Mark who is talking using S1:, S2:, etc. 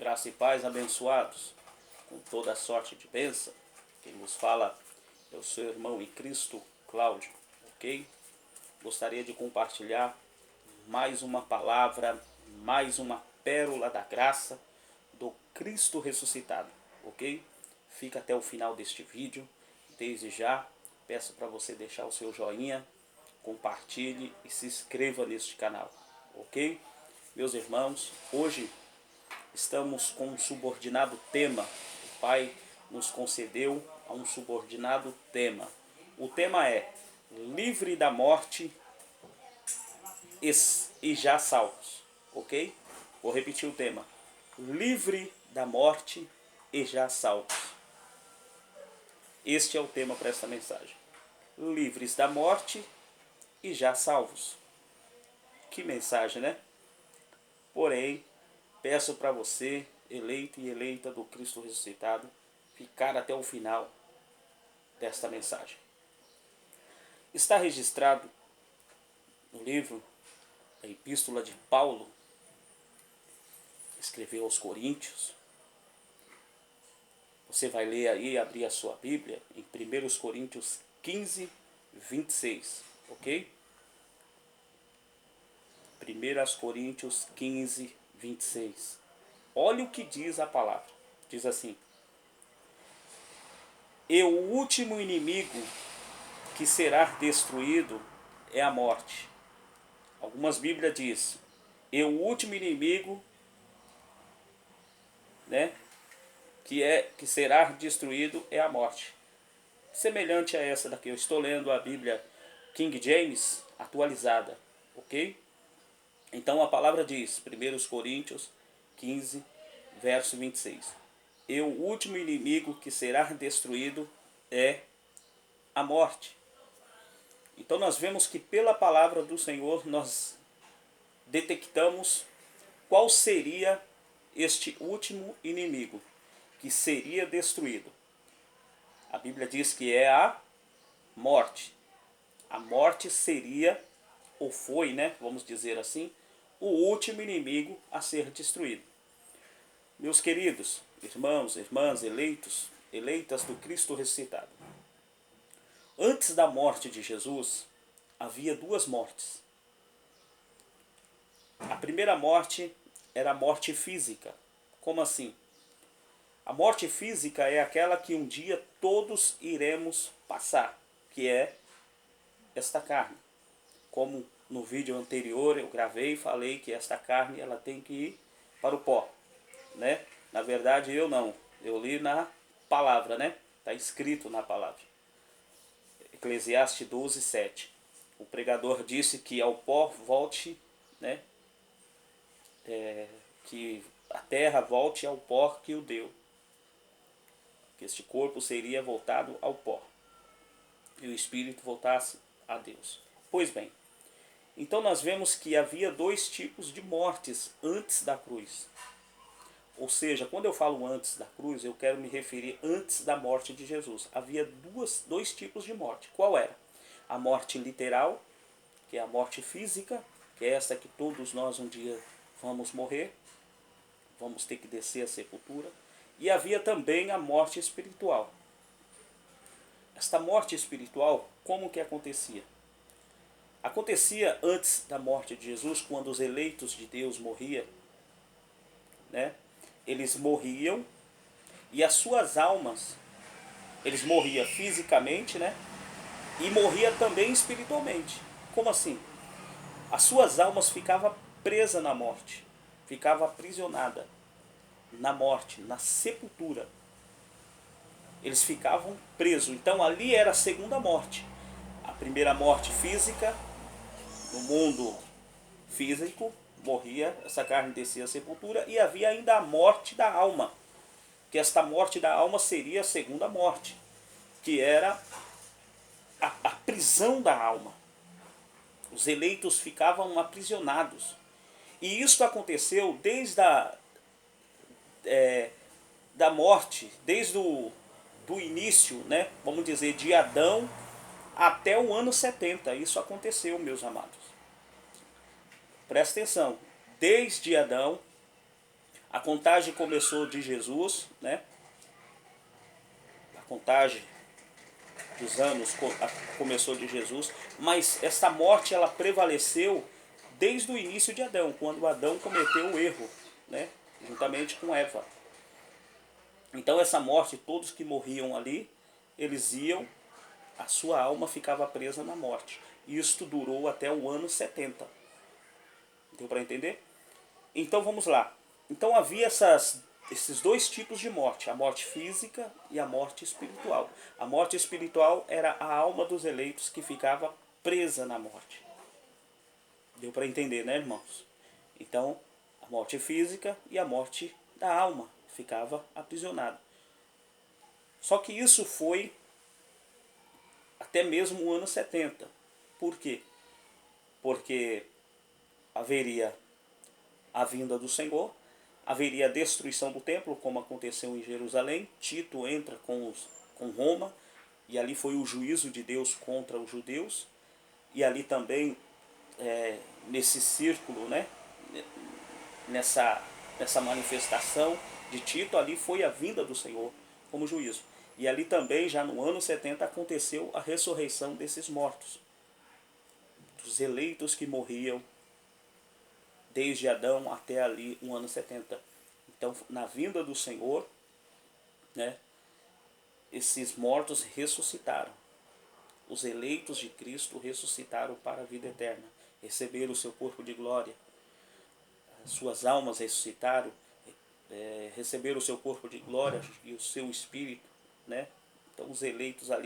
S1: Graça e paz, abençoados, com toda a sorte de bênção. Quem nos fala é o seu irmão em Cristo, Cláudio, ok? Gostaria de compartilhar mais uma palavra, mais uma pérola da graça do Cristo ressuscitado, ok? Fica até o final deste vídeo. Desde já, peço para você deixar o seu joinha, compartilhe e se inscreva neste canal, ok? Meus irmãos, hoje estamos com um subordinado tema. O Pai nos concedeu a um subordinado tema. O tema é livre da morte e já salvos, ok? Vou repetir o tema: livre da morte e já salvos. Este é o tema para esta mensagem. Livres da morte e já salvos. Que mensagem, né? Porém, peço para você, eleito e eleita do Cristo ressuscitado, ficar até o final desta mensagem. Está registrado no livro, a Epístola de Paulo, que escreveu aos Coríntios. Você vai ler aí, abrir a sua Bíblia, em 1 Coríntios 15, 26, ok? 1 Coríntios 15, 26. Olha o que diz a palavra. Diz assim: e o último inimigo que será destruído é a morte. Algumas Bíblias diz: e o último inimigo, né, que será destruído é a morte. Semelhante a essa daqui, eu estou lendo a Bíblia King James atualizada, ok? Então a palavra diz, 1 Coríntios 15, verso 26. E o último inimigo que será destruído é a morte. Então nós vemos que pela palavra do Senhor nós detectamos qual seria este último inimigo que seria destruído. A Bíblia diz que é a morte. A morte seria, ou foi, né, vamos dizer assim, o último inimigo a ser destruído. Meus queridos irmãos, irmãs, eleitas do Cristo ressuscitado. Antes da morte de Jesus, havia duas mortes. A primeira morte era a morte física. Como assim? A morte física é aquela que um dia todos iremos passar, que é esta carne. Como no vídeo anterior eu gravei e falei que esta carne ela tem que ir para o pó, né? Na verdade eu não, eu li na palavra, né? Está escrito na palavra. Eclesiastes 12, 7. O pregador disse que ao pó volte, né? Que a terra volte ao pó que o deu. Que este corpo seria voltado ao pó. E o espírito voltasse a Deus. Pois bem, então nós vemos que havia dois tipos de mortes antes da cruz. Ou seja, quando eu falo antes da cruz, eu quero me referir antes da morte de Jesus. Havia dois tipos de morte. Qual era? A morte literal, que é a morte física, que é essa que todos nós um dia vamos morrer, vamos ter que descer a sepultura. E havia também a morte espiritual. Esta morte espiritual, como que acontecia? Acontecia antes da morte de Jesus, quando os eleitos de Deus morriam, né? Eles morriam e as suas almas, eles morriam fisicamente, né? E morria também espiritualmente. Como assim? As suas almas ficavam presas na morte, ficavam aprisionadas na morte, na sepultura. Eles ficavam presos. Então ali era a segunda morte. A primeira morte física, no mundo físico, morria, essa carne descia à sepultura, e havia ainda a morte da alma, que esta morte da alma seria a segunda morte, que era a prisão da alma. Os eleitos ficavam aprisionados. E isso aconteceu desde da morte, desde do início, né, vamos dizer, de Adão até o ano 70. Isso aconteceu, meus amados. Presta atenção, desde Adão A contagem começou de Jesus, né? A contagem dos anos começou de Jesus, mas essa morte ela prevaleceu desde o início de Adão, quando Adão cometeu o erro, né? Juntamente com Eva. Então essa morte, todos que morriam ali, eles iam, a sua alma ficava presa na morte. E isto durou até o ano 70. Deu para entender? Então vamos lá. Então havia esses dois tipos de morte, a morte física e a morte espiritual. A morte espiritual era a alma dos eleitos que ficava presa na morte. Deu para entender, né, irmãos? Então, a morte física e a morte da alma ficava aprisionada. Só que isso foi até mesmo o ano 70. Por quê? Porque haveria a vinda do Senhor, haveria a destruição do templo, como aconteceu em Jerusalém. Tito entra com Roma, e ali foi o juízo de Deus contra os judeus. E ali também, nesse círculo, né, nessa manifestação de Tito, ali foi a vinda do Senhor como juízo. E ali também, já no ano 70, aconteceu a ressurreição desses mortos, dos eleitos que morriam desde Adão até ali, um ano 70. Então, na vinda do Senhor, né, esses mortos ressuscitaram. Os eleitos de Cristo ressuscitaram para a vida eterna, receberam o seu corpo de glória. As suas almas ressuscitaram, receberam o seu corpo de glória e o seu espírito, né? Então os eleitos ali